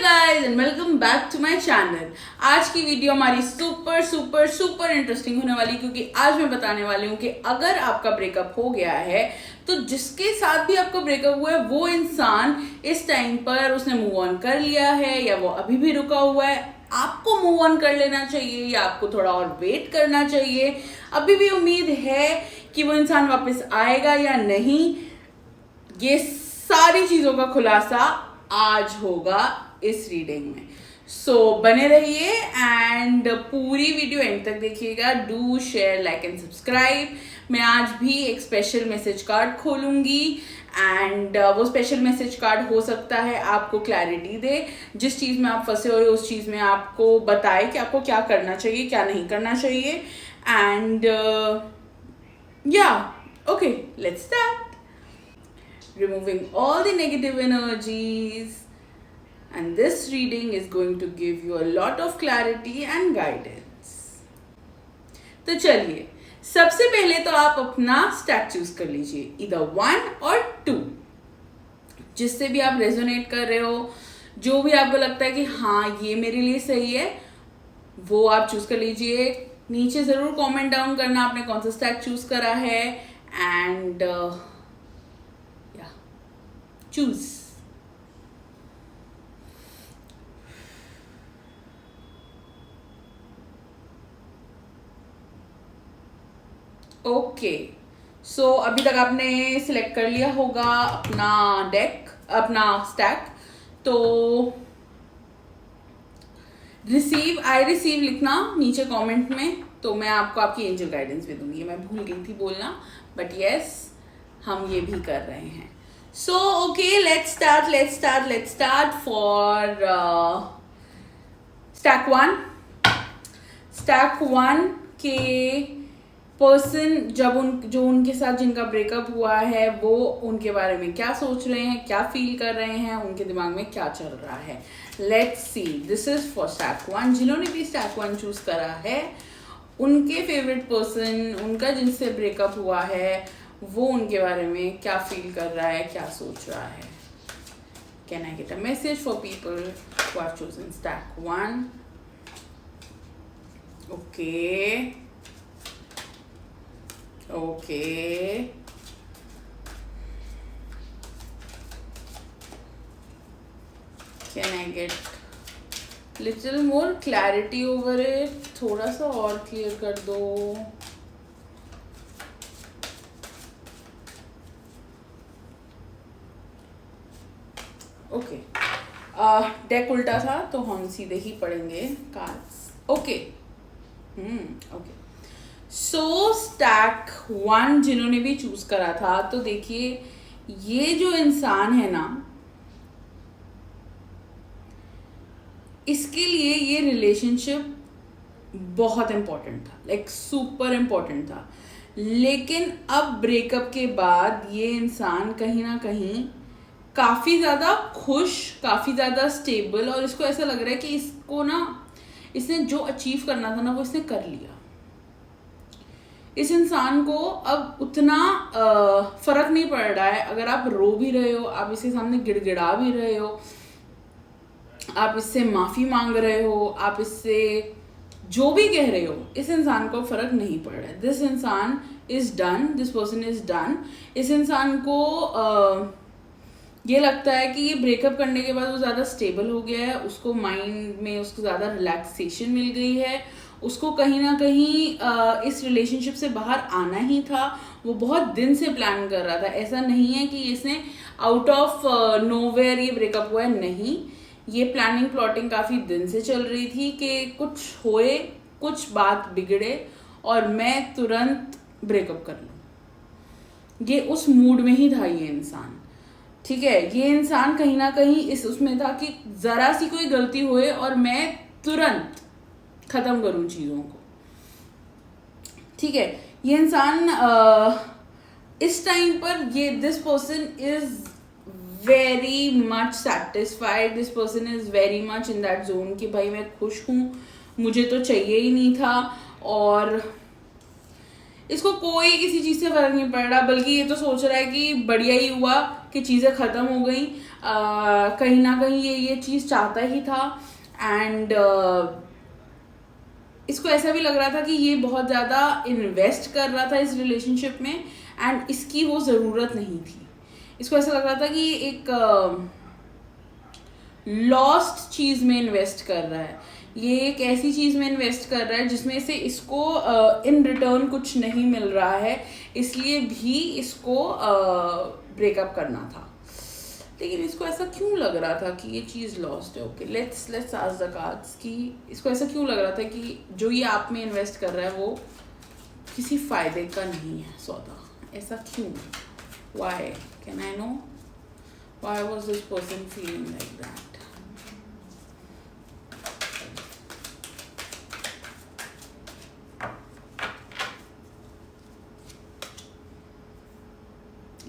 Guys and welcome back to my channel. आज की video हमारी सुपर सुपर सुपर इंटरेस्टिंग होने वाली, क्योंकि आज मैं बताने वाली हूँ कि अगर आपका ब्रेकअप हो गया है तो जिसके साथ भी आपका ब्रेकअप हुआ है वो इंसान इस टाइम पर उसने मूव ऑन कर लिया है या वो अभी भी रुका हुआ है। आपको मूव ऑन कर लेना चाहिए या आपको थोड़ा और वेट करना चाहिए। अभी भी उम्मीद है कि वो इंसान वापस आएगा या नहीं, ये सारी चीजों का खुलासा आज होगा इस रीडिंग में। सो बने रहिए एंड पूरी वीडियो एंड तक देखिएगा। Do share like and subscribe. मैं आज भी एक स्पेशल मैसेज कार्ड खोलूंगी एंड वो स्पेशल मैसेज कार्ड हो सकता है आपको क्लैरिटी दे, जिस चीज में आप फंसे हुए उस चीज में आपको बताए कि आपको क्या करना चाहिए क्या नहीं करना चाहिए। एंड या okay, let's start. Removing all the negative energies, and this reading is going to give you a lot of clarity and guidance. तो चलिए, सबसे पहले तो आप अपना स्टैक चूज कर लीजिए, इधर 1 और 2, जिससे भी आप रेजोनेट कर रहे हो, जो भी आपको लगता है कि हाँ ये मेरे लिए सही है, वो आप चूज कर लीजिए। नीचे जरूर कमेंट डाउन करना आपने कौन सा स्टैक चूज करा है एंड choose. ओके, सो अभी तक आपने सिलेक्ट कर लिया होगा अपना डेक, अपना स्टैक। तो आई रिसीव लिखना नीचे कमेंट में, तो मैं आपको आपकी एंजल गाइडेंस भी दूंगी। मैं भूल गई थी बोलना, बट यस हम ये भी कर रहे हैं। So okay, let's start for stack 1 के पर्सन जो उनके साथ जिनका ब्रेकअप हुआ है वो उनके बारे में क्या सोच रहे हैं, क्या फील कर रहे हैं, उनके दिमाग में क्या चल रहा है। Let's see, this is for stack 1। जिन्होंने भी स्टैक 1 चूज करा है, उनके फेवरेट पर्सन, उनका जिनसे ब्रेकअप हुआ है, वो उनके बारे में क्या फील कर रहा है, क्या सोच रहा है। Can I get a message for people who have chosen stack 1? Okay okay, can I get little more clarity over it? थोड़ा सा और क्लियर कर दो। ओके, डेक उल्टा था तो हम सीधे ही पढ़ेंगे cards. Okay okay, so stack 1 जिन्होंने भी चूज करा था, तो देखिए ये जो इंसान है ना, इसके लिए ये रिलेशनशिप बहुत इंपॉर्टेंट था, लाइक सुपर इंपॉर्टेंट था। लेकिन अब ब्रेकअप के बाद ये इंसान कहीं ना कहीं काफी ज्यादा खुश, काफी ज्यादा स्टेबल, और इसको ऐसा लग रहा है कि इसको ना, इसने जो अचीव करना था ना वो इसने कर लिया। इस इंसान को अब उतना फर्क नहीं पड़ रहा है अगर आप रो भी रहे हो, आप इसके सामने गिड़गिड़ा भी रहे हो, आप इससे माफी मांग रहे हो, आप इससे जो भी कह रहे हो, इस इंसान को फर्क नहीं पड़ रहा है। दिस इंसान is done, this person is done. इस इंसान को ये लगता है कि ये ब्रेकअप करने के बाद वो ज़्यादा स्टेबल हो गया है, उसको माइंड में उसको ज़्यादा रिलैक्सेशन मिल गई है, उसको कहीं ना कहीं इस रिलेशनशिप से बाहर आना ही था। वो बहुत दिन से प्लान कर रहा था, ऐसा नहीं है कि इसने आउट ऑफ नोवेयर ये ब्रेकअप हुआ है, नहीं। ये प्लानिंग प्लॉटिंग काफ़ी दिन से चल रही थी कि कुछ होए, कुछ बात बिगड़े और मैं तुरंत ब्रेकअप कर लूँ। ये उस मूड में ही था ये इंसान, ठीक है। ये इंसान कहीं ना कहीं इस उसमें था कि जरा सी कोई गलती होए और मैं तुरंत खत्म करूं चीजों को, ठीक है। ये इंसान इस टाइम पर ये this person is very much satisfied, this person is very much in that zone कि भाई मैं खुश हूं, मुझे तो चाहिए ही नहीं था, और इसको कोई किसी चीज से फर्क नहीं पड़ रहा, बल्कि ये तो सोच रहा है कि बढ़िया ही हुआ कि चीजें खत्म हो गई। कहीं ना कहीं ये चीज़ चाहता ही था। एंड इसको ऐसा भी लग रहा था कि ये बहुत ज़्यादा इन्वेस्ट कर रहा था इस रिलेशनशिप में, एंड इसकी वो ज़रूरत नहीं थी। इसको ऐसा लग रहा था कि ये एक लॉस्ट चीज़ में इन्वेस्ट कर रहा है, ये एक ऐसी चीज़ में इन्वेस्ट कर रहा है जिसमें से इसको इन रिटर्न कुछ नहीं मिल रहा है, इसलिए भी इसको ब्रेकअप करना था। लेकिन इसको ऐसा क्यों लग रहा था कि ये चीज़ लॉस्ट है? Okay, let's ask the cards कि इसको ऐसा क्यों लग रहा था कि जो ये आप में इन्वेस्ट कर रहा है वो किसी फ़ायदे का नहीं है सौदा। ऐसा क्यों? Why? Can I know why was this person feeling like that?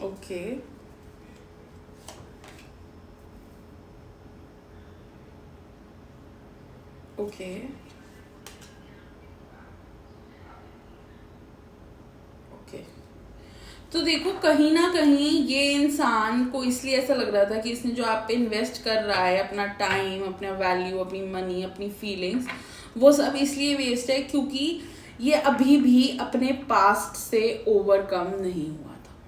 Okay, okay, okay. तो देखो, कहीं ना कहीं ये इंसान को इसलिए ऐसा लग रहा था कि इसने जो आप पे इन्वेस्ट कर रहा है, अपना टाइम, अपना वैल्यू, अपनी मनी, अपनी फीलिंग्स, वो सब इसलिए वेस्ट है क्योंकि ये अभी भी अपने पास्ट से ओवरकम नहीं हुआ था।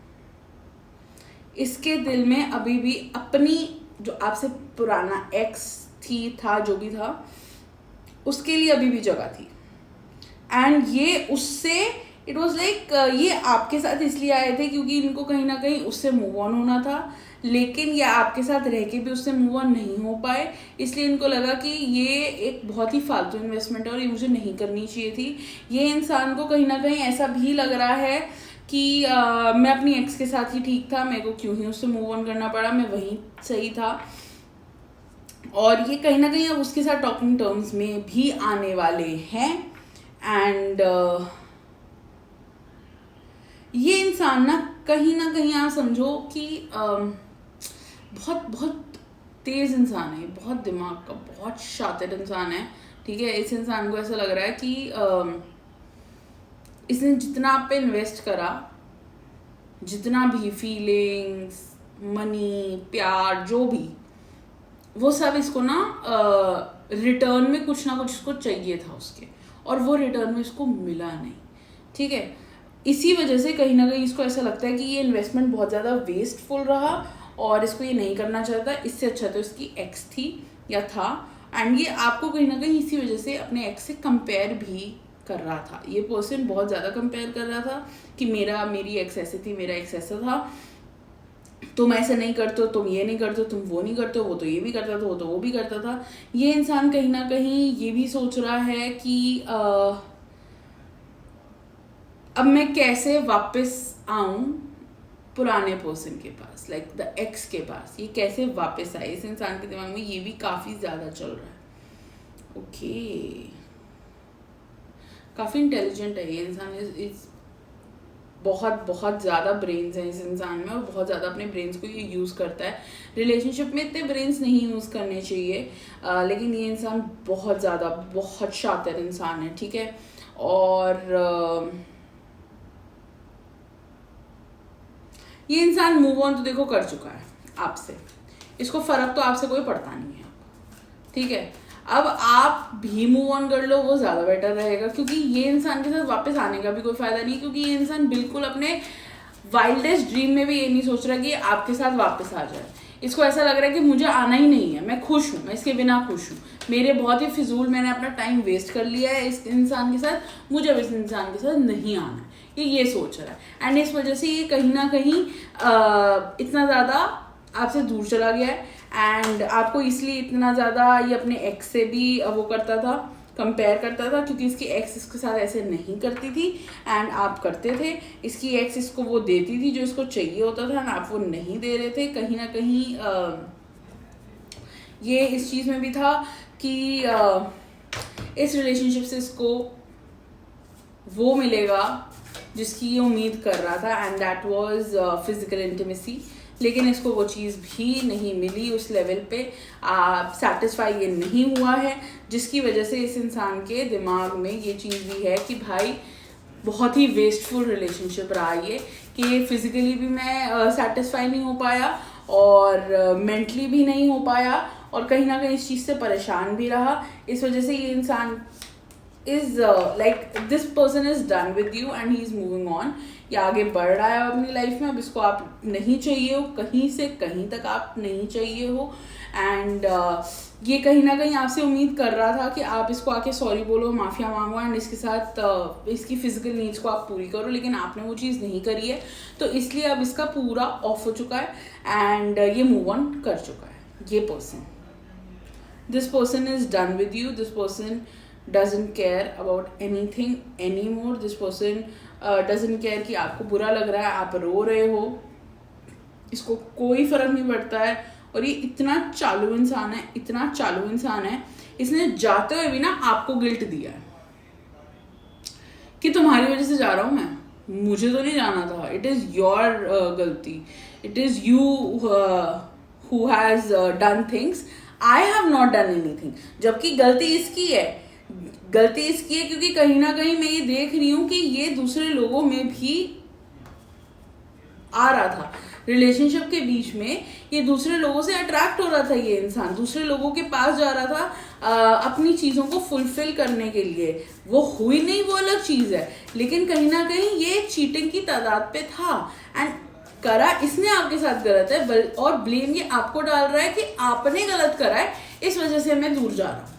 इसके दिल में अभी भी अपनी जो आपसे पुराना एक्स था, जो भी था, उसके लिए अभी भी जगह थी। एंड ये उससे इट वॉज लाइक ये आपके साथ इसलिए आए थे क्योंकि इनको कहीं ना कहीं उससे मूव ऑन होना था, लेकिन ये आपके साथ रह के भी उससे मूव ऑन नहीं हो पाए, इसलिए इनको लगा कि ये एक बहुत ही फालतू इन्वेस्टमेंट है और ये मुझे नहीं करनी चाहिए थी। ये इंसान को कहीं ना कहीं ऐसा भी लग रहा है कि मैं अपनी एक्स के साथ ही ठीक था, मेरे को क्यों ही उससे मूव ऑन करना पड़ा, मैं वहीं सही था। और ये कहीं ना कहीं अब उसके साथ टॉकिंग टर्म्स में भी आने वाले हैं। एंड ये इंसान ना कहीं आप समझो कि बहुत बहुत तेज़ इंसान है, बहुत दिमाग का, बहुत शातिर इंसान है, ठीक है। इस इंसान को ऐसा लग रहा है कि इसने जितना आप पे इन्वेस्ट करा, जितना भी फीलिंग्स, मनी, प्यार, जो भी, वो सब इसको ना रिटर्न में कुछ ना कुछ इसको चाहिए था उसके, और वो रिटर्न में इसको मिला नहीं, ठीक है। इसी वजह से कहीं ना कहीं इसको ऐसा लगता है कि ये इन्वेस्टमेंट बहुत ज़्यादा वेस्टफुल रहा और इसको ये नहीं करना चाहता। इससे अच्छा तो इसकी एक्स थी या था, एंड ये आपको कहीं ना कहीं इसी वजह से अपने एक्स से कंपेयर भी कर रहा था। ये पर्सन बहुत ज़्यादा कंपेयर कर रहा था कि मेरी एक्स ऐसी थी, मेरा एक्स ऐसा था, तुम ऐसे नहीं करते हो, तुम ये नहीं करते हो, तुम वो नहीं करते हो, वो तो ये भी करता था, वो तो वो भी करता था। ये इंसान कहीं ना कहीं ये भी सोच रहा है कि अब मैं कैसे वापस आऊं पुराने पर्सन के पास, लाइक द एक्स के पास, ये कैसे वापस आए। इस इंसान के दिमाग में ये भी काफ़ी ज़्यादा चल रहा है। ओके, काफ़ी इंटेलिजेंट है ये इंसान। इस बहुत बहुत ज़्यादा ब्रेन्स हैं इस इंसान में, और बहुत ज़्यादा अपने ब्रेन्स को ये यूज़ करता है। रिलेशनशिप में इतने ब्रेन्स नहीं यूज़ करने चाहिए, लेकिन ये इंसान बहुत ज़्यादा, बहुत शातिर इंसान है, ठीक है। और ये इंसान मूव ऑन तो देखो कर चुका है आपसे, इसको फ़र्क तो आपसे कोई पड़ता नहीं है, ठीक है। अब आप भी मूव ऑन कर लो, वो ज़्यादा बेटर रहेगा, क्योंकि ये इंसान के साथ वापस आने का भी कोई फ़ायदा नहीं, क्योंकि ये इंसान बिल्कुल अपने वाइल्डेस्ट ड्रीम में भी ये नहीं सोच रहा कि आपके साथ वापस आ जाए। इसको ऐसा लग रहा है कि मुझे आना ही नहीं है, मैं खुश हूँ, मैं इसके बिना खुश हूँ, मेरे बहुत ही फिजूल, मैंने अपना टाइम वेस्ट कर लिया है इस इंसान के साथ, मुझे अब इस इंसान के साथ नहीं आना है, ये सोच रहा है। एंड इस वजह से ये कहीं ना कहीं इतना ज़्यादा आपसे दूर चला गया है, एंड आपको इसलिए इतना ज़्यादा ये अपने एक्स से भी वो करता था, कंपेयर करता था, क्योंकि इसकी एक्स इसके साथ ऐसे नहीं करती थी एंड आप करते थे। इसकी एक्स इसको वो देती थी जो इसको चाहिए होता था, एंड आप वो नहीं दे रहे थे। कहीं ना कहीं ये इस चीज़ में भी था कि इस रिलेशनशिप से इसको वो मिलेगा जिसकी ये उम्मीद कर रहा था, and that was physical intimacy, लेकिन इसको वो चीज़ भी नहीं मिली उस लेवल पे, सेटिस्फाई ये नहीं हुआ है, जिसकी वजह से इस इंसान के दिमाग में ये चीज़ भी है कि भाई बहुत ही वेस्टफुल रिलेशनशिप रहा ये, कि फिजिकली भी मैं सेटिस्फाई नहीं हो पाया और मेंटली भी नहीं हो पाया और कहीं ना कहीं इस चीज़ से परेशान भी रहा। इस वजह से ये इंसान is like this person is done with you and he is moving on. ये आगे बढ़ रहा है अपनी लाइफ में। अब इसको आप नहीं चाहिए हो, कहीं से कहीं तक आप नहीं चाहिए हो। एंड ये कहीं ना कहीं आपसे उम्मीद कर रहा था कि आप इसको आके सॉरी बोलो, माफ़िया मांगो एंड इसके साथ इसकी फिजिकल नीड्स को आप पूरी करो, लेकिन आपने वो चीज़ नहीं करी है। तो इसलिए अब इसका पूरा ऑफ हो चुका है एंड ये मूव ऑन कर चुका है। ये person, this person is done with you. This person doesn't care about anything anymore. This person doesn't care कि आपको बुरा लग रहा है, आप रो रहे हो, इसको कोई फर्क नहीं पड़ता है। और ये इतना चालू इंसान है, इतना चालू इंसान है, इसने जाते हुए भी ना आपको गिल्ट दिया है कि तुम्हारी वजह से जा रहा हूँ मैं, मुझे तो नहीं जाना था, इट इज़ योर गलती, it is you who has done things, I have not done anything. जबकि गलती इसकी है, गलती इसकी है क्योंकि कहीं ना कहीं मैं ये देख रही हूँ कि ये दूसरे लोगों में भी आ रहा था। रिलेशनशिप के बीच में ये दूसरे लोगों से अट्रैक्ट हो रहा था। ये इंसान दूसरे लोगों के पास जा रहा था अपनी चीज़ों को फुलफिल करने के लिए। वो हुई नहीं, वो अलग चीज़ है, लेकिन कहीं ना कहीं ये चीटिंग की तादाद पे था एंड करा इसने आपके साथ गलत है और ब्लेम ये आपको डाल रहा है कि आपने गलत करा है, इस वजह से मैं दूर जा रहा हूँ।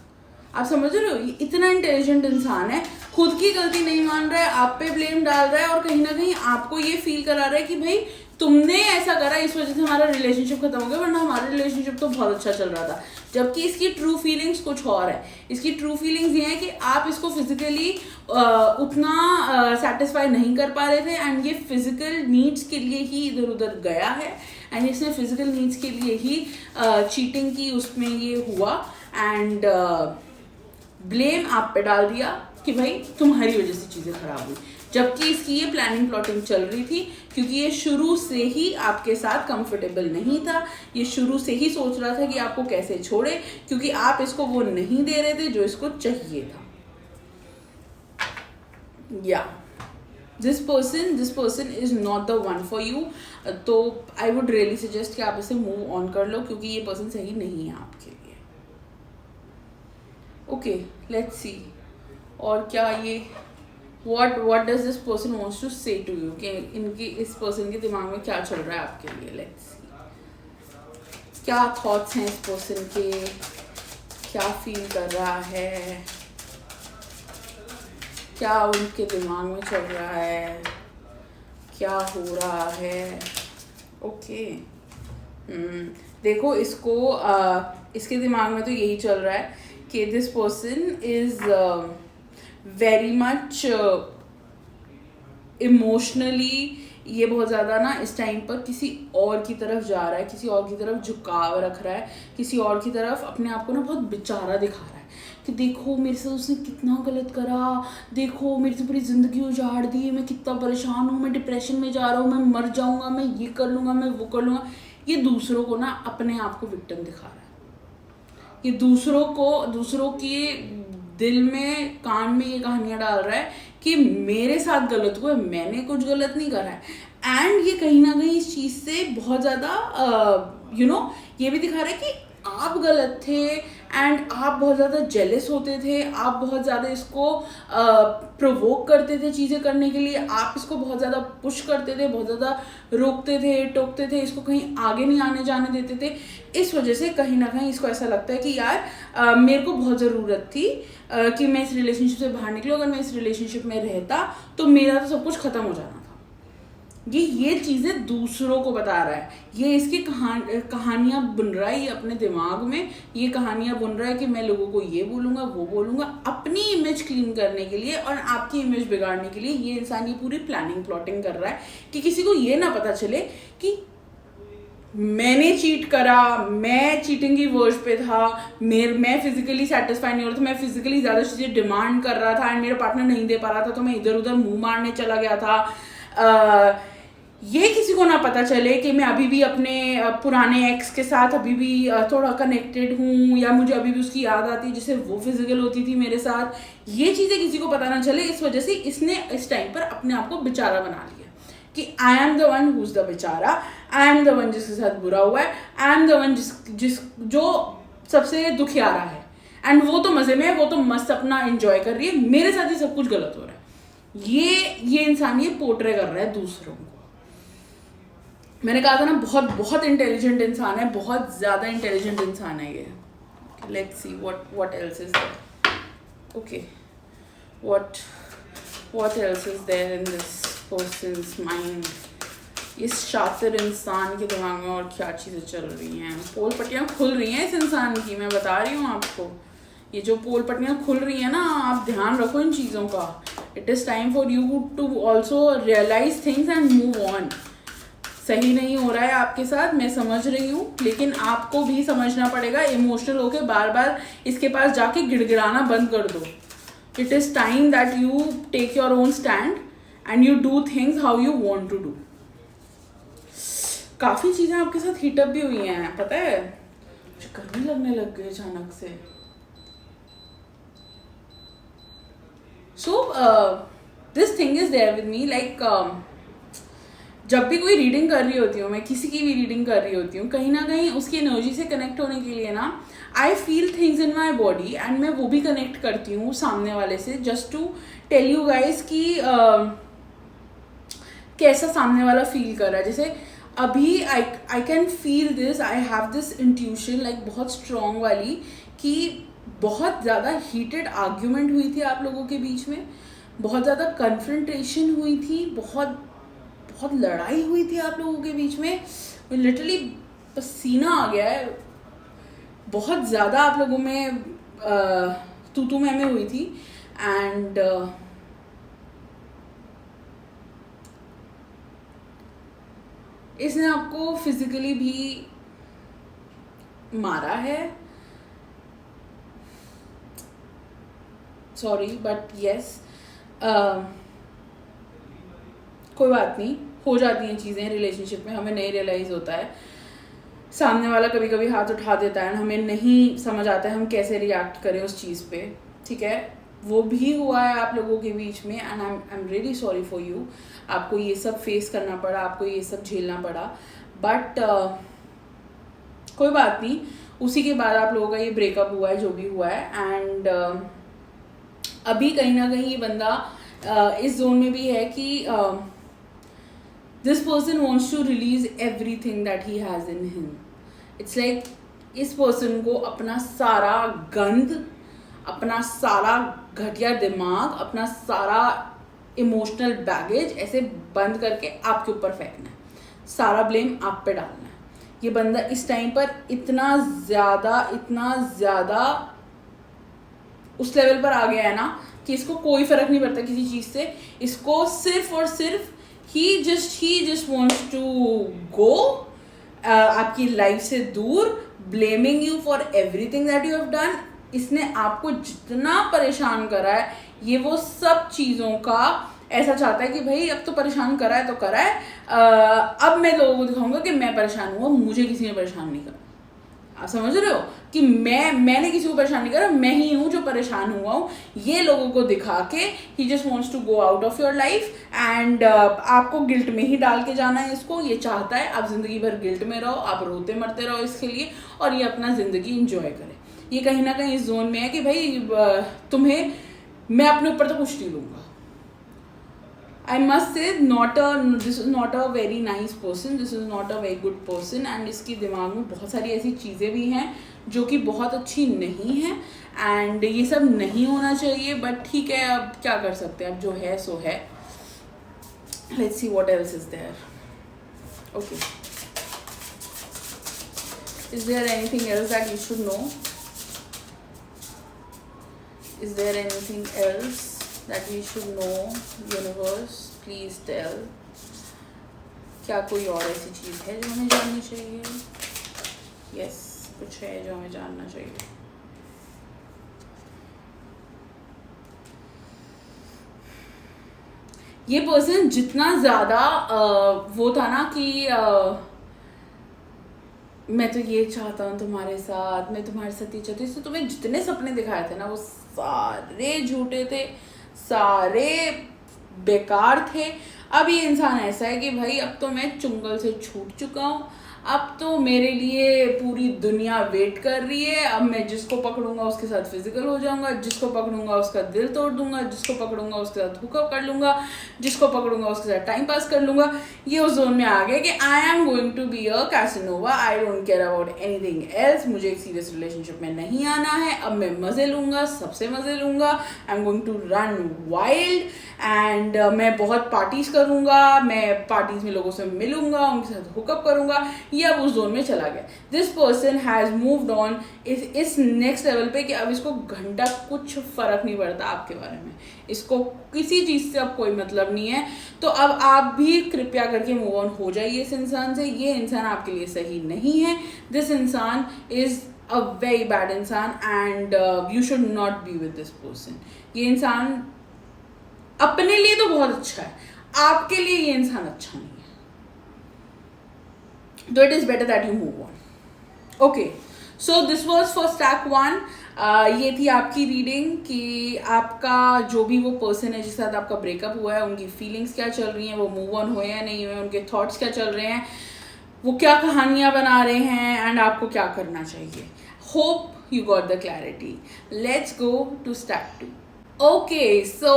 आप समझ रहे हो? ये इतना इंटेलिजेंट इंसान है, खुद की गलती नहीं मान रहा है, आप पे ब्लेम डाल रहा है और कहीं ना कहीं आपको ये फील करा रहा है कि भाई तुमने ऐसा करा, इस वजह से हमारा रिलेशनशिप खत्म हो गया, वरना हमारा रिलेशनशिप तो बहुत अच्छा चल रहा था। जबकि इसकी ट्रू फीलिंग्स कुछ और है। इसकी ट्रू फीलिंग्स ये है कि आप इसको फिजिकली उतना सेटिस्फाई नहीं कर पा रहे थे एंड ये फिजिकल नीड्स के लिए ही इधर उधर गया है एंड इसने फिजिकल नीड्स के लिए ही चीटिंग की, उसमें ये हुआ एंड ब्लेम आप पे डाल दिया कि भाई तुम्हारी वजह से चीज़ें खराब हुई। जबकि इसकी ये प्लानिंग प्लॉटिंग चल रही थी क्योंकि ये शुरू से ही आपके साथ कंफर्टेबल नहीं था। ये शुरू से ही सोच रहा था कि आपको कैसे छोड़े, क्योंकि आप इसको वो नहीं दे रहे थे जो इसको चाहिए था। या this person is not the one for you. तो आई वुड रियली सजेस्ट कि आप इसे मूव ऑन कर लो क्योंकि ये पर्सन सही नहीं है आपके लिए। ओके, लेट्स सी और क्या ये what does this person wants to say to you कि इनकी इस पर्सन के दिमाग में क्या चल रहा है आपके लिए। लेट्स सी क्या थॉट्स हैं इस पर्सन के, क्या फील कर रहा है, क्या उनके दिमाग में चल रहा है, क्या हो रहा है। ओके देखो इसको इसके दिमाग में तो यही चल रहा है कि this person is very much emotionally ये बहुत ज़्यादा ना इस टाइम पर किसी और की तरफ जा रहा है, किसी और की तरफ झुकाव रख रहा है, किसी और की तरफ अपने आप को ना बहुत बेचारा दिखा रहा है कि देखो मेरे साथ उसने कितना गलत करा, देखो मेरी तो पूरी ज़िंदगी उजाड़ दी, मैं कितना परेशान हूँ, मैं डिप्रेशन में जा रहा हूँ, मैं मर जाऊँगा, मैं ये कर लूँगा, मैं वो कर लूँगा। ये दूसरों को ना अपने आप को विक्टिम दिखा रहा है। ये दूसरों के दिल में, कान में ये कहानियाँ डाल रहा है कि मेरे साथ गलत हुआ, मैंने कुछ गलत नहीं करा है। एंड ये कहीं ना कहीं इस चीज़ से बहुत ज़्यादा ये भी दिखा रहा है कि आप गलत थे एंड आप बहुत ज़्यादा जेलस होते थे, आप बहुत ज़्यादा इसको प्रोवोक करते थे चीज़ें करने के लिए, आप इसको बहुत ज़्यादा पुश करते थे, बहुत ज़्यादा रोकते थे, टोकते थे, इसको कहीं आगे नहीं आने जाने देते थे। इस वजह से कहीं ना कहीं इसको ऐसा लगता है कि यार मेरे को बहुत ज़रूरत थी कि मैं इस रिलेशनशिप से बाहर निकलूँ, अगर मैं इस रिलेशनशिप में रहता तो मेरा तो सब कुछ ख़त्म हो जाना था। ये चीज़ें दूसरों को बता रहा है, ये इसकी कहानियाँ बुन रहा है, ये अपने दिमाग में ये कहानियाँ बुन रहा है कि मैं लोगों को ये बोलूँगा वो बोलूँगा, अपनी इमेज क्लीन करने के लिए और आपकी इमेज बिगाड़ने के लिए ये इंसान ये पूरी प्लानिंग प्लॉटिंग कर रहा है कि किसी को ये ना पता चले कि मैंने चीट करा, मैं चीटिंग की वर्ज पे था, मैं फिजिकली सेटिस्फाई नहीं हो रहा था, मैं फिजिकली ज़्यादा चीज़ें डिमांड कर रहा था एंड मेरा पार्टनर नहीं दे पा रहा था तो मैं इधर उधर मुंह मारने चला गया था। ये किसी को ना पता चले कि मैं अभी भी अपने पुराने एक्स के साथ अभी भी थोड़ा कनेक्टेड हूँ या मुझे अभी भी उसकी याद आती है जैसे वो फिजिकल होती थी मेरे साथ। ये चीज़ें किसी को पता ना चले, इस वजह से इसने इस टाइम पर अपने आप को बेचारा बना लिया कि I am the one who is the बेचारा, आई एम द वन जिसके साथ बुरा हुआ है, आई एम द वन जो सबसे दुखियारा है, एंड वो तो मजे में है, वो तो मस्त अपना एंजॉय कर रही है, मेरे साथ ही सब कुछ गलत हो रहा है। ये इंसान ये पोर्ट्रे कर रहा है दूसरों को। मैंने कहा था ना बहुत बहुत इंटेलिजेंट इंसान है, बहुत ज्यादा इंटेलिजेंट इंसान है ये। Let's see what else is there. Okay, what else is there in this person's mind. इस शातिर इंसान के दिमाग में और क्या चीज़ें चल रही हैं। पोल पट्टियाँ खुल रही हैं इस इंसान की, मैं बता रही हूँ आपको। ये जो पोल पट्टियाँ खुल रही हैं ना, आप ध्यान रखो इन चीज़ों का। It is time for you to also realise things and move on. सही नहीं हो रहा है आपके साथ, मैं समझ रही हूँ, लेकिन आपको भी समझना पड़ेगा। इमोशनल होके बार बार इसके पास जाके गिड़गिड़ाना बंद कर दो। It is time that you take your own stand and you do things how you want to do. काफ़ी चीज़ें आपके साथ हीटअप भी हुई हैं, पता है, मुझे गर्मी लगने लग गई अचानक से। So this thing is there with me, like जब भी कोई रीडिंग कर रही होती हूँ, मैं किसी की भी रीडिंग कर रही होती हूँ, कहीं ना कहीं उसकी एनर्जी से कनेक्ट होने के लिए ना I feel things in my body, and मैं वो भी कनेक्ट करती हूँ सामने वाले से, just to tell you guys कि कैसा सामने वाला फील कर रहा है। जैसे अभी I can feel this, I have this intuition like बहुत स्ट्रॉन्ग वाली, कि बहुत ज़्यादा हीटेड आर्ग्यूमेंट हुई थी आप लोगों के बीच में, बहुत ज़्यादा कन्फ्रंटेशन हुई थी, बहुत लड़ाई हुई थी आप लोगों के बीच में। लिटरली पसीना आ गया है, बहुत ज़्यादा आप लोगों में तू मैं हुई थी। एंड इसने आपको फिजिकली भी मारा है, सॉरी बट यस, कोई बात नहीं, हो जाती हैं चीज़ें रिलेशनशिप में, हमें नहीं रियलाइज़ होता है। सामने वाला कभी कभी हाथ उठा देता है, हमें नहीं समझ आता है हम कैसे रिएक्ट करें उस चीज़ पे, ठीक है। वो भी हुआ है आप लोगों के बीच में, and I am really sorry for you. आपको ये सब फेस करना पड़ा, आपको ये सब झेलना पड़ा, बट कोई बात नहीं। उसी के बाद आप लोगों का ये ब्रेकअप हुआ है, जो भी हुआ है, एंड अभी कहीं ना कहीं ये बंदा इस जोन में भी है कि this person wants to release everything that he has in him. It's like इस पर्सन को अपना सारा गंद, अपना सारा घटिया दिमाग, अपना सारा इमोशनल बैगेज ऐसे बंद करके आपके ऊपर फेंकना है, सारा ब्लेम आप पे डालना है। ये बंदा इस टाइम पर इतना ज़्यादा उस लेवल पर आ गया है ना कि इसको कोई फर्क नहीं पड़ता किसी चीज़ से। इसको सिर्फ और सिर्फ ही जस्ट वॉन्ट्स टू गो आपकी लाइफ से दूर, blaming you for everything that you have done. इसने आपको जितना परेशान करा है, ये वो सब चीज़ों का ऐसा चाहता है कि भाई अब तो परेशान करा है तो करा है, अब मैं लोगों को दिखाऊंगा कि मैं परेशान हुआ, मुझे किसी ने परेशान नहीं करा। आप समझ रहे हो कि मैंने किसी को परेशान नहीं करा, मैं ही हूँ जो परेशान हुआ हूँ। ये लोगों को दिखा के he just wants to go out of your life, and आपको गिल्ट में ही डाल के जाना है इसको। ये चाहता है आप जिंदगी भर गिल्ट में रहो, आप रोते मरते रहो इसके लिए, और ये अपना ज़िंदगी इंजॉय करे। ये कहीं ना कहीं इस जोन में है कि भाई तुम्हें मैं अपने ऊपर तो कुछ नहीं लूँगा। I must say this is not a very nice person, this is not a very good person, and इसके दिमाग में बहुत सारी ऐसी चीज़ें भी हैं जो कि बहुत अच्छी नहीं हैं, एंड ये सब नहीं होना चाहिए, बट ठीक है, अब क्या कर सकते हैं, अब जो है सो है। Let's see what else is there. Okay. Is there anything else that you should know? Is there anything else that we should know? Universe, please tell. क्या कोई और ऐसी चीज़ है जो हमें जाननी चाहिए? Yes, कुछ है जो हमें जानना चाहिए। ये पर्सन जितना ज़्यादा वो था ना कि मैं तो ये चाहता हूँ तुम्हारे साथ, मैं तुम्हारे साथ ये चाहती हूँ, तुम्हें जितने सपने दिखाए थे ना वो सारे झूठे थे, सारे बेकार थे। अब ये इंसान ऐसा है कि भाई अब तो मैं चुंगल से छूट चुका हूँ, अब तो मेरे लिए पूरी दुनिया वेट कर रही है, अब मैं जिसको पकड़ूंगा उसके साथ फिजिकल हो जाऊंगा, जिसको पकड़ूंगा उसका दिल तोड़ दूंगा, जिसको पकड़ूंगा उसके साथ हुकअप कर लूंगा, जिसको पकड़ूंगा उसके साथ टाइम पास कर लूंगा। ये उस जोन में आ गया कि I am going to be a Casanova, I don't care about anything else, मुझे एक सीरियस रिलेशनशिप में नहीं आना है, अब मैं मजे लूंगा, सबसे मजे लूंगा, I am going to run wild and मैं बहुत पार्टीज करूंगा, मैं पार्टीज में लोगों से मिलूंगा, उनके साथ हुकअप करूंगा। ये अब उस जोन में चला गया। This person has moved on इस नेक्स्ट लेवल पे कि अब इसको घंटा कुछ फर्क नहीं पड़ता आपके बारे में, इसको किसी चीज से अब कोई मतलब नहीं है। तो अब आप भी कृपया करके मूव ऑन हो जाइए इस इंसान से, ये इंसान आपके लिए सही नहीं है। दिस इंसान इज अ वेरी बैड इंसान and you should not be with this person. ये इंसान अपने लिए तो बहुत अच्छा है, आपके लिए ये इंसान अच्छा नहीं है, तो it is better that you move on. Okay, so this was for stack 1। ये थी आपकी रीडिंग कि आपका जो भी वो पर्सन है जिसके साथ आपका ब्रेकअप हुआ है, उनकी फीलिंग्स क्या चल रही हैं, वो मूव ऑन हुए या नहीं हुए, उनके थॉट्स क्या चल रहे हैं, वो क्या कहानियां बना रहे हैं एंड आपको क्या करना चाहिए। Hope you got the clarity. Let's go to stack 2। Okay, so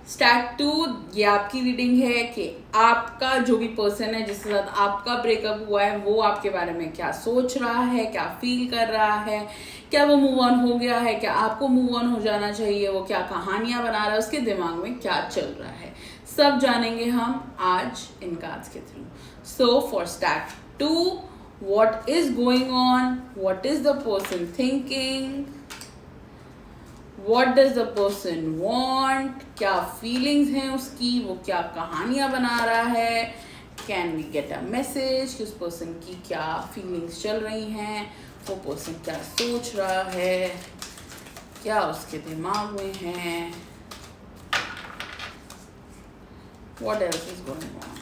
stack 2 ये आपकी रीडिंग है कि आपका जो भी पर्सन है जिसके साथ आपका ब्रेकअप हुआ है वो आपके बारे में क्या सोच रहा है, क्या फील कर रहा है, क्या वो मूव ऑन हो गया है, क्या आपको मूव ऑन हो जाना चाहिए, वो क्या कहानियां बना रहा है, उसके दिमाग में क्या चल रहा है, सब जानेंगे हम आज इन कार्ड्स के through. So for stack 2, what is going on, what is the person thinking, what does the person want, क्या feelings हैं उसकी, वो क्या कहानियां बना रहा है, can we get a message कि उस person की क्या feelings चल रही हैं, वो person क्या सोच रहा है, क्या उसके दिमाग में है, what else is going on।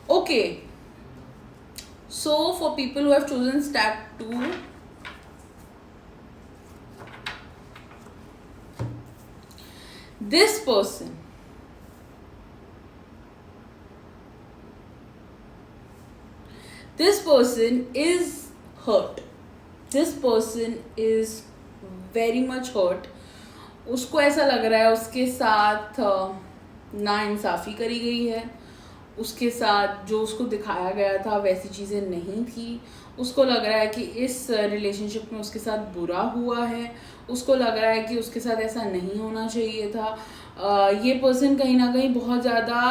Okay, so for people who have chosen stack 2, this person is hurt, this person is very much hurt। उसको ऐसा लग रहा है उसके साथ नाइंसाफ़ी करी गई है, उसके साथ जो उसको दिखाया गया था वैसी चीज़ें नहीं थी, उसको लग रहा है कि इस रिलेशनशिप में उसके साथ बुरा हुआ है, उसको लग रहा है कि उसके साथ ऐसा नहीं होना चाहिए था। ये पर्सन कहीं ना कहीं बहुत ज़्यादा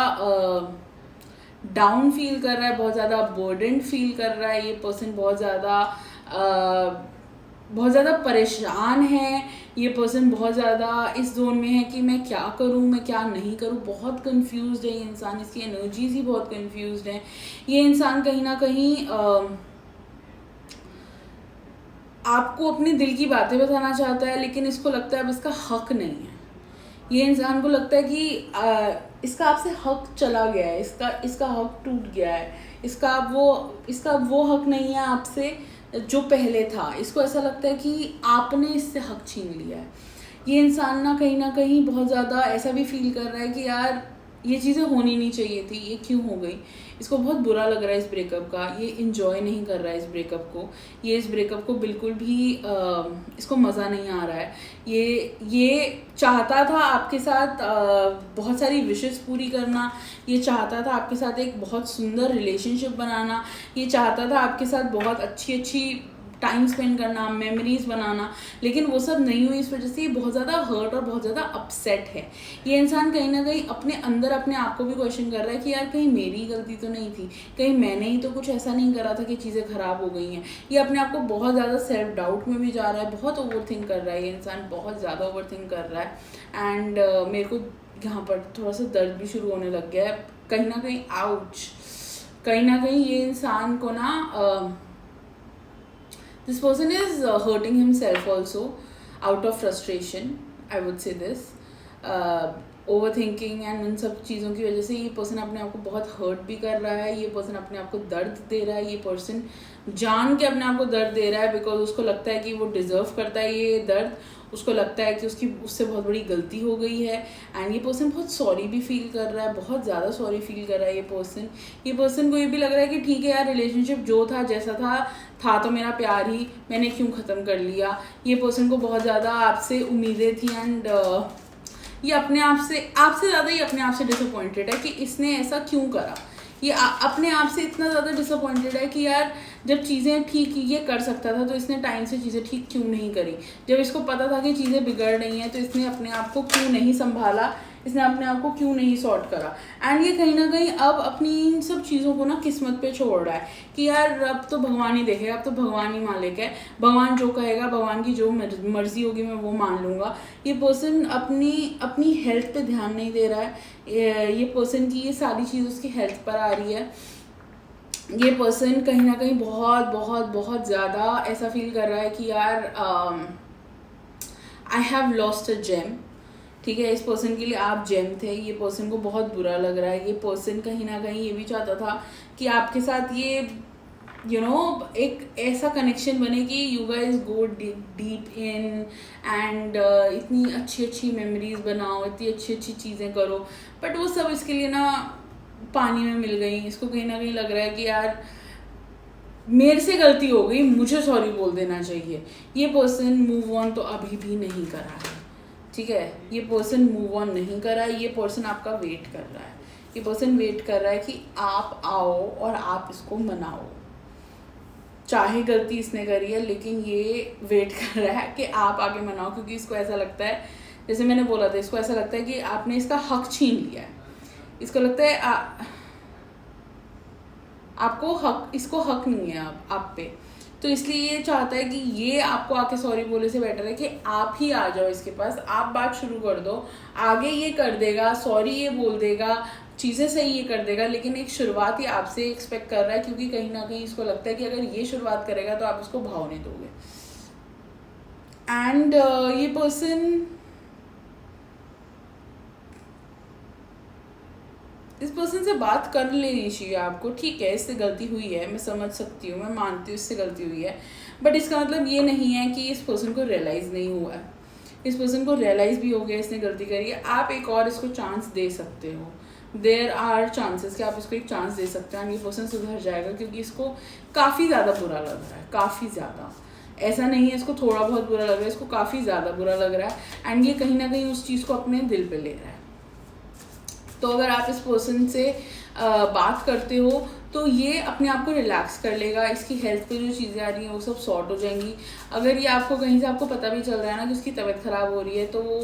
डाउन फील कर रहा है, बहुत ज़्यादा बर्डन फील कर रहा है, ये पर्सन बहुत ज़्यादा परेशान है, ये पर्सन बहुत ज़्यादा इस जोन में है कि मैं क्या करूँ, मैं क्या नहीं करूँ, बहुत कंफ्यूज्ड है ये इंसान, इसकी एनर्जीज ही बहुत कंफ्यूज्ड है। ये इंसान कहीं ना कहीं आपको अपने दिल की बातें बताना चाहता है, लेकिन इसको लगता है अब इसका हक नहीं है। ये इंसान को लगता है कि इसका आपसे हक चला गया है, इसका हक टूट गया है, इसका वो हक नहीं है आपसे जो पहले था। इसको ऐसा लगता है कि आपने इससे हक छीन लिया है। ये इंसान ना कहीं बहुत ज़्यादा ऐसा भी फील कर रहा है कि यार ये चीज़ें होनी नहीं चाहिए थी, ये क्यों हो गई। इसको बहुत बुरा लग रहा है इस ब्रेकअप का, ये इंजॉय नहीं कर रहा है इस ब्रेकअप को, ये इस ब्रेकअप को बिल्कुल भी इसको मज़ा नहीं आ रहा है। ये चाहता था आपके साथ बहुत सारी विशेस पूरी करना, ये चाहता था आपके साथ एक बहुत सुंदर रिलेशनशिप बनाना, ये चाहता था आपके साथ बहुत अच्छी टाइम स्पेंड करना, मेमोरीज बनाना, लेकिन वो सब नहीं हुई। इस वजह से ये बहुत ज़्यादा हर्ट और बहुत ज़्यादा अपसेट है। ये इंसान कहीं ना कहीं अपने अंदर अपने आप को भी क्वेश्चन कर रहा है कि यार कहीं मेरी गलती तो नहीं थी, कहीं मैंने ही तो कुछ ऐसा नहीं करा था कि चीज़ें ख़राब हो गई हैं। ये अपने आप को बहुत ज़्यादा सेल्फ डाउट में भी जा रहा है, बहुत ओवर थिंक कर रहा है ये इंसान, बहुत ज़्यादा ओवर थिंक कर रहा है। एंड मेरे को यहाँ पर थोड़ा सा दर्द भी शुरू होने लग गया है कहीं ना कहीं। आउच, कहीं ना कहीं ये इंसान को ना this person is hurting himself also out of frustration, I would say this। Over thinking and उन सब चीज़ों की वजह से ये पर्सन अपने आप को बहुत हर्ट भी कर रहा है, ये पर्सन अपने आप को दर्द दे रहा है, ये पर्सन जान के अपने आप को दर्द दे रहा है बिकॉज उसको लगता है कि वो डिज़र्व करता है ये दर्द, उसको लगता है कि उससे बहुत बड़ी गलती हो गई है। एंड ये पर्सन बहुत सॉरी भी फील कर रहा है, बहुत ज़्यादा सॉरी फील कर रहा है ये पर्सन को ये भी लग रहा है कि ठीक है यार, रिलेशनशिप जो था जैसा था तो मेरा प्यार ही, मैंने क्यों ख़त्म कर लिया। ये पर्सन को बहुत ज़्यादा आपसे उम्मीदें थी एंड ये अपने आप से आपसे ज़्यादा ही अपने आप से डिसअपॉइंटेड है कि इसने ऐसा क्यों करा। ये अपने आप से इतना ज़्यादा डिसअपॉइंटेड है कि यार जब चीज़ें ठीक ये कर सकता था तो इसने टाइम से चीज़ें ठीक क्यों नहीं करी। जब इसको पता था कि चीज़ें बिगड़ रही हैं तो इसने अपने आप को क्यों नहीं संभाला, इसने अपने आप को क्यों नहीं सॉर्ट करा। एंड ये कहीं ना कहीं अब अपनी इन सब चीज़ों को ना किस्मत पे छोड़ रहा है कि यार अब तो भगवान ही देखेगा, अब तो भगवान ही मालिक है, भगवान जो कहेगा, भगवान की जो मर्जी होगी मैं वो मान लूँगा। ये पर्सन अपनी हेल्थ पे ध्यान नहीं दे रहा है। ये पर्सन की ये सारी चीज़ उसकी हेल्थ पर आ रही है। ये पर्सन कहीं ना कहीं बहुत बहुत बहुत ज़्यादा ऐसा फील कर रहा है कि यार I have lost a gem. ठीक है, इस पर्सन के लिए आप जेम थे। ये पर्सन को बहुत बुरा लग रहा है। ये पर्सन कहीं ना कहीं ये भी चाहता था कि आपके साथ ये एक ऐसा कनेक्शन बने कि you guys go deep in and इतनी अच्छी अच्छी मेमोरीज बनाओ, इतनी अच्छी अच्छी चीज़ें करो, बट वो सब इसके लिए ना पानी में मिल गई। इसको कहीं ना कहीं लग रहा है कि यार मेरे से गलती हो गई, मुझे सॉरी बोल देना चाहिए। ये पर्सन मूव ऑन तो अभी भी नहीं करा है। ठीक है, ये पर्सन मूव ऑन नहीं कर रहा है। ये पर्सन आपका वेट कर रहा है। ये पर्सन वेट कर रहा है कि आप आओ और आप इसको मनाओ। चाहे गलती इसने करी है लेकिन ये वेट कर रहा है कि आप आके मनाओ, क्योंकि इसको ऐसा लगता है, जैसे मैंने बोला था, इसको ऐसा लगता है कि आपने इसका हक छीन लिया है। इसको लगता है इसको हक नहीं है आप पे, तो इसलिए ये चाहता है कि ये आपको आके सॉरी बोले से बेटर है कि आप ही आ जाओ इसके पास, आप बात शुरू कर दो। आगे ये कर देगा, सॉरी ये बोल देगा, चीज़ें सही ये कर देगा, लेकिन एक शुरुआत ही आपसे एक्सपेक्ट कर रहा है, क्योंकि कहीं ना कहीं इसको लगता है कि अगर ये शुरुआत करेगा तो आप इसको भाव नहीं दोगे। एंड ये पर्सन इस पर्सन से बात कर लेनी चाहिए आपको। ठीक है, इससे गलती हुई है, मैं समझ सकती हूँ, मैं मानती हूँ इससे गलती हुई है, बट इसका मतलब ये नहीं है कि इस पर्सन को रियलाइज़ नहीं हुआ है। इस पर्सन को रियलाइज़ भी हो गया इसने गलती करी है। आप एक और इसको चांस दे सकते हो। देयर आर चांसेस कि आप इसको एक चांस दे सकते हैं, ये पर्सन सुधर जाएगा, क्योंकि इसको काफ़ी ज़्यादा बुरा लग रहा है, काफ़ी ज़्यादा। ऐसा नहीं है इसको थोड़ा बहुत बुरा लग रहा है, इसको काफ़ी ज़्यादा बुरा लग रहा है। एंड ये कहीं ना कहीं उस चीज़ को अपने दिल पे ले रहा है। तो अगर आप इस पर्सन से बात करते हो तो ये अपने आप को रिलैक्स कर लेगा। इसकी हेल्थ पे जो चीज़ें आ रही हैं वो सब सॉर्ट हो जाएंगी। अगर ये आपको कहीं से आपको पता भी चल रहा है ना कि उसकी तबीयत ख़राब हो रही है, तो वो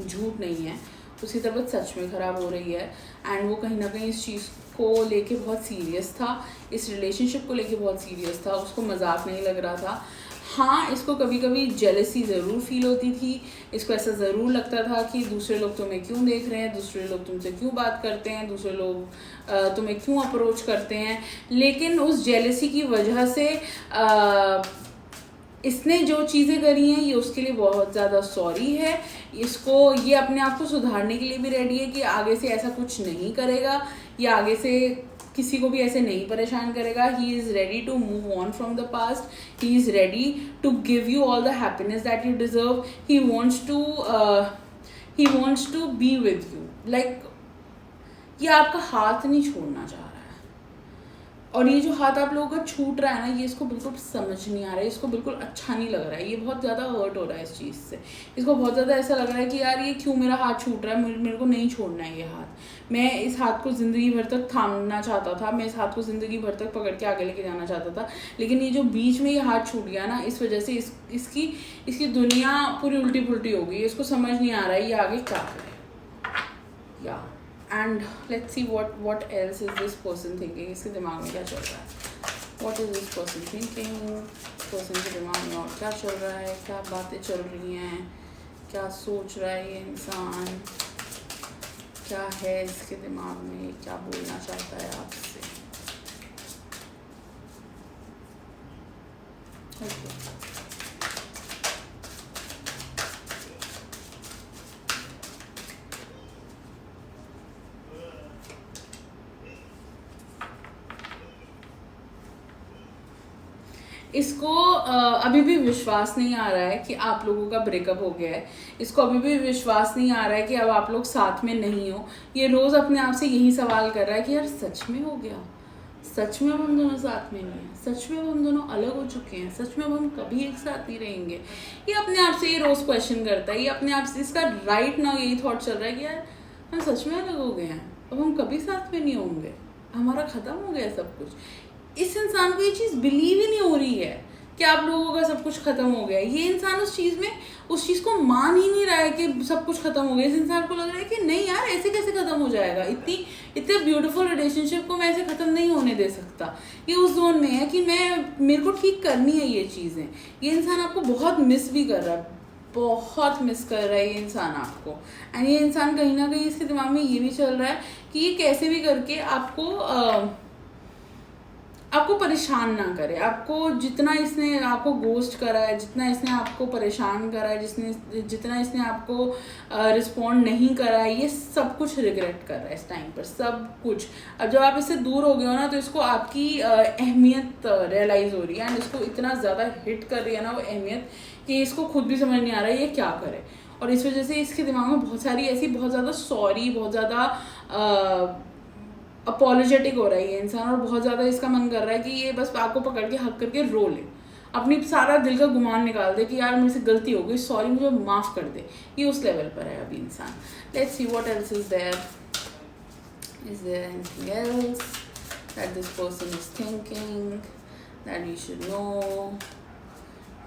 झूठ नहीं है, उसकी तबीयत सच में ख़राब हो रही है। एंड वो कहीं ना कहीं इस चीज़ को लेके बहुत सीरियस था, इस रिलेशनशिप को लेके बहुत सीरियस था, उसको मजाक नहीं लग रहा था। हाँ, इसको कभी कभी जेलसी ज़रूर फील होती थी। इसको ऐसा ज़रूर लगता था कि दूसरे लोग तुम्हें क्यों देख रहे हैं, दूसरे लोग तुमसे क्यों बात करते हैं, दूसरे लोग तुम्हें क्यों अप्रोच करते हैं। लेकिन उस जेलसी की वजह से इसने जो चीज़ें करी हैं ये उसके लिए बहुत ज़्यादा सॉरी है। इसको ये अपने आप को सुधारने के लिए भी रेडी है कि आगे से ऐसा कुछ नहीं करेगा, या आगे से किसी को भी ऐसे नहीं परेशान करेगा। He is ready to move on from the past. He is ready to give you all the happiness that you deserve. He wants to be with you. Like ये आपका हाथ नहीं छोड़ना चाह रहा है, और ये जो हाथ आप लोगों का छूट रहा है ना, ये इसको बिल्कुल समझ नहीं आ रहा है, इसको बिल्कुल अच्छा नहीं लग रहा है। ये बहुत ज़्यादा हर्ट हो रहा है इस चीज़ से। इसको बहुत ज़्यादा ऐसा लग रहा है कि यार ये क्यों मेरा हाथ छूट रहा है, मेरे को नहीं छोड़ना है ये हाथ। मैं इस हाथ को ज़िंदगी भर तक थामना चाहता था, मैं इस हाथ को ज़िंदगी भर तक पकड़ के आगे लेके जाना चाहता था, लेकिन ये जो बीच में ये हाथ छूट गया ना, इस वजह से इसकी दुनिया पूरी उल्टी पुल्टी हो गई। इसको समझ नहीं आ रहा है ये आगे क्या करे। या and let's see what else is this person thinking। इसके दिमाग में क्या चल रहा है, what is this person thinking। Person के दिमाग में और क्या चल रहा है, क्या बातें चल रही हैं, क्या सोच रहा है ये इंसान, क्या है इसके दिमाग में, क्या बोलना चाहता है आपसे। okay. इसको अभी भी विश्वास नहीं आ रहा है कि आप लोगों का ब्रेकअप हो गया है, इसको अभी भी विश्वास नहीं आ रहा है कि अब आप लोग साथ में नहीं हो। ये रोज़ अपने आप से यही सवाल कर रहा है कि यार सच में हो गया, सच में अब हम दोनों साथ में नहीं हैं, सच में अब हम दोनों अलग हो चुके हैं, सच में अब हम कभी एक साथ नहीं रहेंगे। ये अपने आप से ये रोज़ क्वेश्चन करता है, ये अपने आप से, इसका राइट नाउ यही थॉट चल रहा है कि यार हम सच में अलग हो गए हैं, अब हम कभी साथ में नहीं होंगे, हमारा ख़त्म हो गया सब कुछ। इस इंसान को ये चीज़ बिलीव ही नहीं हो रही है कि आप लोगों का सब कुछ खत्म हो गया है। ये इंसान उस चीज़ को मान ही नहीं रहा है कि सब कुछ खत्म हो गया। इस इंसान को लग रहा है कि नहीं यार, ऐसे कैसे खत्म हो जाएगा, इतने ब्यूटीफुल रिलेशनशिप को मैं ऐसे खत्म नहीं होने दे सकता। ये उस जोन में है कि मेरे को ठीक करनी है ये चीज़ें। ये इंसान आपको बहुत मिस भी कर रहा है, बहुत मिस कर रहा है ये इंसान आपको। एंड ये इंसान कहीं ना कहीं इसके दिमाग में ये भी चल रहा है कि ये कैसे भी करके आपको परेशान ना करे। आपको जितना इसने आपको गोस्ट करा है, जितना इसने आपको परेशान करा है, जितना इसने आपको रिस्पॉन्ड नहीं करा है, ये सब कुछ रिग्रेट कर रहा है इस टाइम पर, सब कुछ। अब जब आप इससे दूर हो गए हो ना, तो इसको आपकी अहमियत रियलाइज़ हो रही है। एंड इसको इतना ज़्यादा हिट कर रही है ना वो अहमियत कि इसको खुद भी समझ नहीं आ रहा है ये क्या करे। और इस वजह से इसके दिमाग में बहुत सारी ऐसी, बहुत ज़्यादा सॉरी, बहुत ज़्यादा अपॉलोजेटिक हो रहा है ये इंसान। और बहुत ज़्यादा इसका मन कर रहा है कि ये बस आपको पकड़ के हक करके रो ले, अपनी सारा दिल का गुमान निकाल दे कि यार मेरे से गलती हो गई, सॉरी, मुझे माफ़ कर दे। ये उस लेवल पर है अभी इंसान। Let's see what else is there. Is there anything else that this person is thinking that we should know?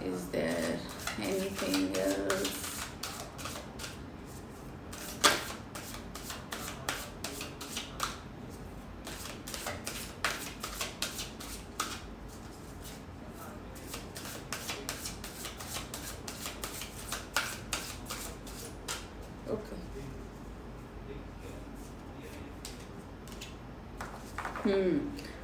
Is there anything else?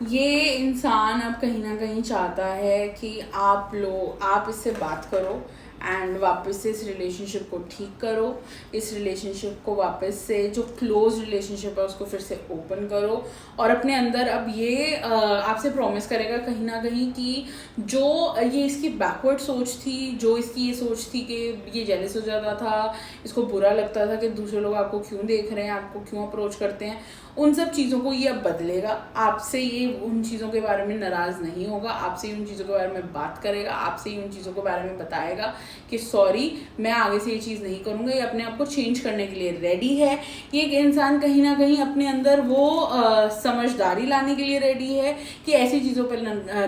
ये इंसान अब कहीं ना कहीं चाहता है कि आप इससे बात करो एंड वापस से इस रिलेशनशिप को ठीक करो, इस रिलेशनशिप को वापस से, जो क्लोज रिलेशनशिप है उसको फिर से ओपन करो। और अपने अंदर अब ये आपसे प्रॉमिस करेगा कहीं ना कहीं कि जो ये इसकी बैकवर्ड सोच थी, जो इसकी ये सोच थी कि ये जेलस हो जाता था, इसको बुरा लगता था कि दूसरे लोग आपको क्यों देख रहे हैं, आपको क्यों अप्रोच करते हैं, उन सब चीज़ों को ये अब बदलेगा। आपसे ये उन चीज़ों के बारे में नाराज़ नहीं होगा, आपसे उन चीज़ों के बारे में बात करेगा, आपसे ही उन चीज़ों के बारे में बताएगा कि सॉरी, मैं आगे से ये चीज़ नहीं करूँगा। ये अपने आप को चेंज करने के लिए रेडी है। ये एक इंसान कहीं ना कहीं अपने अंदर वो समझदारी लाने के लिए रेडी है कि ऐसी चीज़ों पर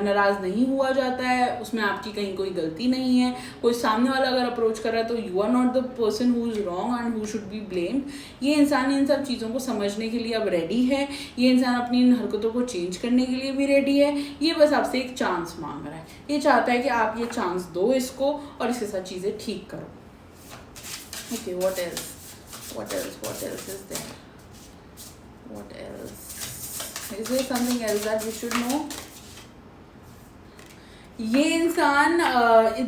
नाराज़ नहीं हुआ जाता है, उसमें आपकी कहीं कोई गलती नहीं है। कोई सामने वाला अगर अप्रोच कर रहा है तो you are not the person who is wrong and who should be blamed. ये इंसान इन सब चीज़ों को समझने के लिए अब रेडी है। ये इंसान अपनी इन हरकतों को चेंज करने के लिए भी रेडी है। ये बस आपसे एक चांस मांग रहा है। ये चाहता है कि आप ये चांस दो इसको और इसके साथ चीज़ें ठीक करो। Okay, what else is there? What else? Is there something else that we should know? ये इंसान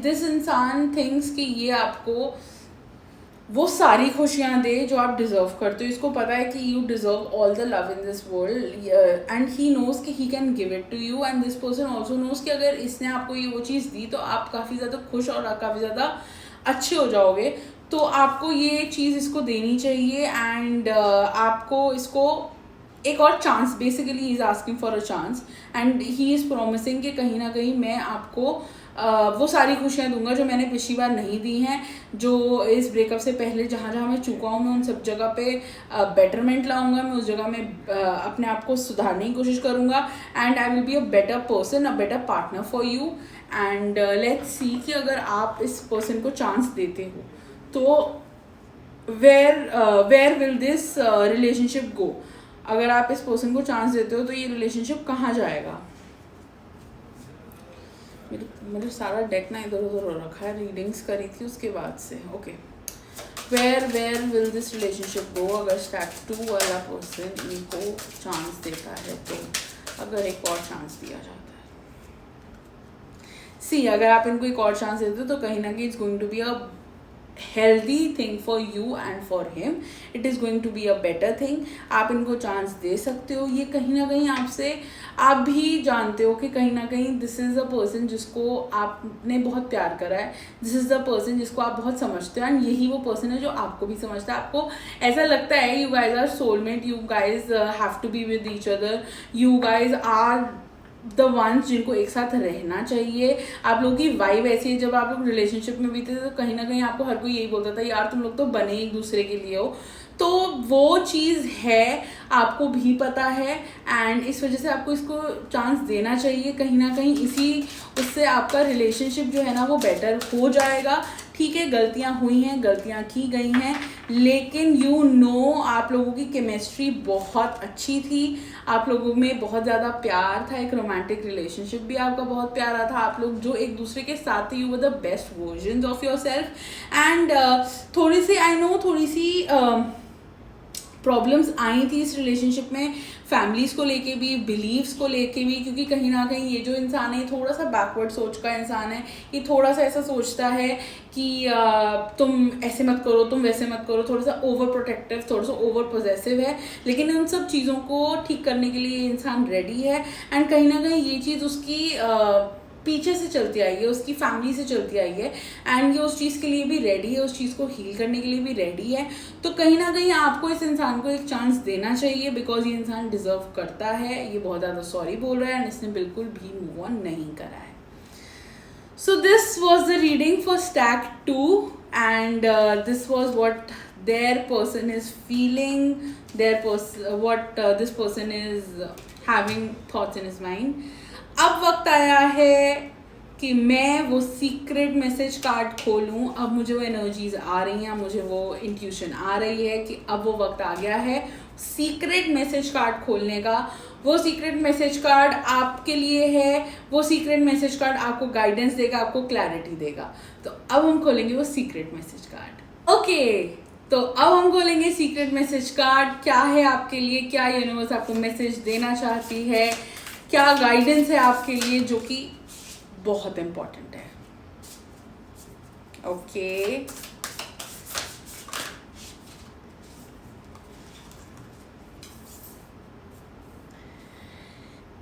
दिस इंसान थिंक्स कि ये आपको वो सारी खुशियाँ दे जो आप डिज़र्व करते हो। इसको पता है कि you deserve all the love in this world and he knows कि he can give it to you. And this person also knows कि अगर इसने आपको ये वो चीज़ दी तो आप काफ़ी ज़्यादा खुश और काफ़ी ज़्यादा अच्छे हो जाओगे। तो आपको ये चीज़ इसको देनी चाहिए एंड आपको इसको एक और chance, basically he is asking for a chance and he is promising कि कहीं ना कहीं मैं आपको वो सारी खुशियाँ दूंगा जो मैंने पिछली बार नहीं दी हैं, जो इस ब्रेकअप से पहले जहाँ जहाँ मैं चुका हूँ मैं उन सब जगह पे बेटरमेंट लाऊंगा। मैं उस जगह में अपने आप को सुधारने की कोशिश करूँगा and I will be a better person, a better partner for you. And let's see कि अगर आप इस पर्सन को चांस देते हो तो where will this relationship go? अगर आप इस पर्सन को चांस देते हो तो ये रिलेशनशिप कहाँ जाएगा? मेरे सारा डेक ना इधर उधर हो रखा है, रीडिंग्स करी थी उसके बाद से। Okay, where will this relationship go? अगर स्टेप 2 वाला पर्सन इनको चांस देता है तो, अगर एक और चांस दिया जाता है, सी अगर आप इनको एक और चांस देते हो तो कहीं ना कहीं it's going to be a healthy thing for you and for him. It is going to be a better thing. आप इनको चांस दे सकते हो. ये कहीं ना कहीं आपसे, आप भी जानते हो कि कहीं ना कहीं दिस इज़ अ पर्सन जिसको आपने बहुत प्यार करा है. दिस इज़ द पर्सन जिसको आप बहुत समझते हो, एंड यही वो पर्सन है जो आपको भी समझता है. आपको ऐसा लगता है you guys are soulmate, you guys have to be with each other, you guys are the ones जिनको एक साथ रहना चाहिए. आप लोगों की वाइब ऐसी है. जब आप लोग रिलेशनशिप में भी थे तो कहीं ना कहीं आपको हर कोई यही बोलता था यार तुम लोग तो बने एक दूसरे के लिए हो. तो वो चीज़ है, आपको भी पता है, एंड इस वजह से आपको इसको चांस देना चाहिए. कहीं ना कहीं इसी उससे आपका रिलेशनशिप जो है ना वो बेटर हो जाएगा. ठीक है, गलतियां हुई हैं, गलतियां की गई हैं, लेकिन यू नो आप लोगों की केमिस्ट्री बहुत अच्छी थी. आप लोगों में बहुत ज़्यादा प्यार था. एक रोमांटिक रिलेशनशिप भी आपका बहुत प्यारा था. आप लोग जो एक दूसरे के साथ थे, you were the best version of your self. And थोड़ी सी आई नो थोड़ी सी प्रॉब्लम्स आई थी इस रिलेशनशिप में, फैमिलीज़ को लेके भी, बिलीव्स को लेके भी, क्योंकि कहीं ना कहीं ये जो इंसान है थोड़ा सा बैकवर्ड सोच का इंसान है. ये थोड़ा सा ऐसा सोचता है कि तुम ऐसे मत करो, तुम वैसे मत करो. थोड़ा सा ओवर प्रोटेक्टिव, थोड़ा सा ओवर पोजेसिव है. लेकिन उन सब चीज़ों को ठीक करने के लिए ये इंसान रेडी है. एंड कहीं ना कहीं ये चीज़ उसकी पीछे से चलती आई है, उसकी फैमिली से चलती आई है, एंड ये उस चीज़ के लिए भी रेडी है, उस चीज़ को हील करने के लिए भी रेडी है. तो कहीं ना कहीं आपको इस इंसान को एक चांस देना चाहिए, बिकॉज ये इंसान डिजर्व करता है. ये बहुत ज़्यादा सॉरी बोल रहा है, एंड इसने बिल्कुल भी मूव ऑन नहीं करा है. So this was the reading for stack 2, and this was what their person is feeling, what this person is having thoughts in his mind. अब वक्त आया है कि मैं वो सीक्रेट मैसेज कार्ड खोलूं. अब मुझे वो एनर्जीज आ रही हैं, मुझे वो इंट्यूशन आ रही है कि अब वो वक्त आ गया है सीक्रेट मैसेज कार्ड खोलने का. वो सीक्रेट मैसेज कार्ड आपके लिए है. वो सीक्रेट मैसेज कार्ड आपको गाइडेंस देगा, आपको क्लैरिटी देगा. तो अब हम खोलेंगे वो सीक्रेट मैसेज कार्ड. ओके, तो अब हम खोलेंगे सीक्रेट मैसेज कार्ड. क्या है आपके लिए, क्या यूनिवर्स आपको मैसेज देना चाहती है, क्या गाइडेंस है आपके लिए, जो कि बहुत इम्पोर्टेंट है. ओके,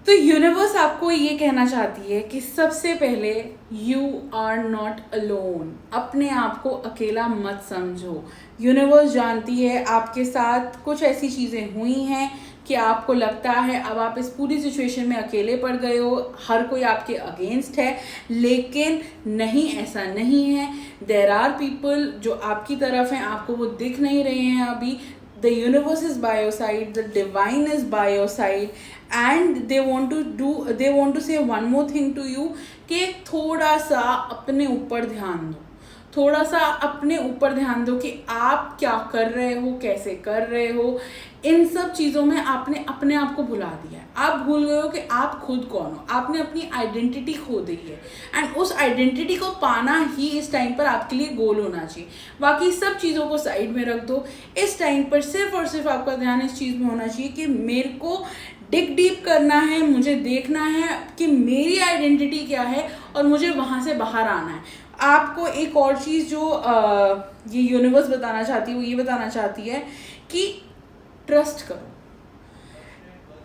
तो यूनिवर्स आपको ये कहना चाहती है कि सबसे पहले यू आर नॉट अलोन. अपने आप को अकेला मत समझो. यूनिवर्स जानती है आपके साथ कुछ ऐसी चीज़ें हुई हैं कि आपको लगता है अब आप इस पूरी सिचुएशन में अकेले पड़ गए हो, हर कोई आपके अगेंस्ट है. लेकिन नहीं, ऐसा नहीं है. देयर आर पीपल जो आपकी तरफ हैं, आपको वो दिख नहीं रहे हैं अभी. The universe is by your side, the divine is by your side, and they want to say one more thing to you कि थोड़ा सा अपने ऊपर ध्यान दो. थोड़ा सा अपने ऊपर ध्यान दो कि आप क्या कर रहे हो, कैसे कर रहे हो. इन सब चीज़ों में आपने अपने आप को भुला दिया है. आप भूल गए हो कि आप खुद कौन हो. आपने अपनी आइडेंटिटी खो दी है, एंड उस आइडेंटिटी को पाना ही इस टाइम पर आपके लिए गोल होना चाहिए. बाकी सब चीज़ों को साइड में रख दो. इस टाइम पर सिर्फ और सिर्फ आपका ध्यान इस चीज़ में होना चाहिए कि मेरे को डिग डीप करना है, मुझे देखना है कि मेरी आइडेंटिटी क्या है, और मुझे वहाँ से बाहर आना है. आपको एक और चीज़ जो ये यूनिवर्स बताना चाहती है, वो ये बताना चाहती है कि ट्रस्ट करो.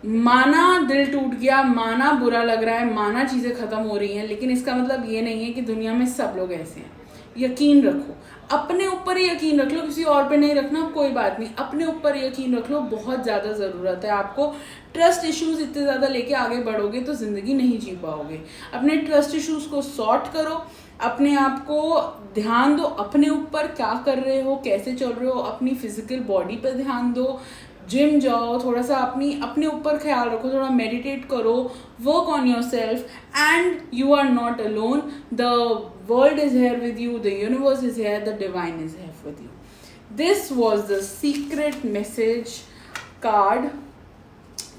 माना दिल टूट गया, माना बुरा लग रहा है, माना चीज़ें ख़त्म हो रही हैं, लेकिन इसका मतलब ये नहीं है कि दुनिया में सब लोग ऐसे हैं. यकीन रखो, अपने ऊपर यकीन रख लो, किसी और पे नहीं रखना, कोई बात नहीं. अपने ऊपर यकीन रख लो, बहुत ज़्यादा ज़रूरत है आपको. ट्रस्ट इश्यूज़ इतने ज़्यादा लेके आगे बढ़ोगे तो ज़िंदगी नहीं जी पाओगे. अपने ट्रस्ट इश्यूज़ को सॉर्ट करो. अपने आप को ध्यान दो, अपने ऊपर क्या कर रहे हो, कैसे चल रहे हो. अपनी फिजिकल बॉडी पर ध्यान दो. जिम जाओ, थोड़ा सा अपने ऊपर ख्याल रखो, थोड़ा मेडिटेट करो, work on yourself, and you are not alone. The world is here with you, the universe is here, the divine is here with you. This was the secret message card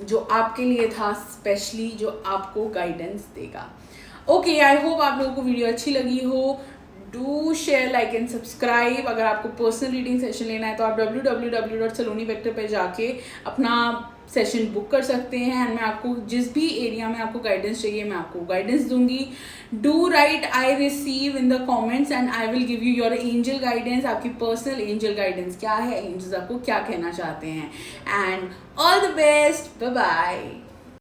जो आपके लिए था, specially जो आपको guidance देगा. Okay, I hope आप लोगों को वीडियो अच्छी लगी हो. Do share, like and subscribe. अगर आपको पर्सनल रीडिंग सेशन लेना है तो आप www.salonivector पे जाके अपना सेशन बुक कर सकते हैं। एंड मैं आपको जिस भी एरिया में आपको गाइडेंस चाहिए मैं आपको गाइडेंस दूंगी। Do write I receive in the comments and I will give you your angel guidance. आपकी पर्सनल एंजल गाइडेंस क्या है, एंजल्स आपको क्या कहना चाहते हैं। And all the best, bye bye.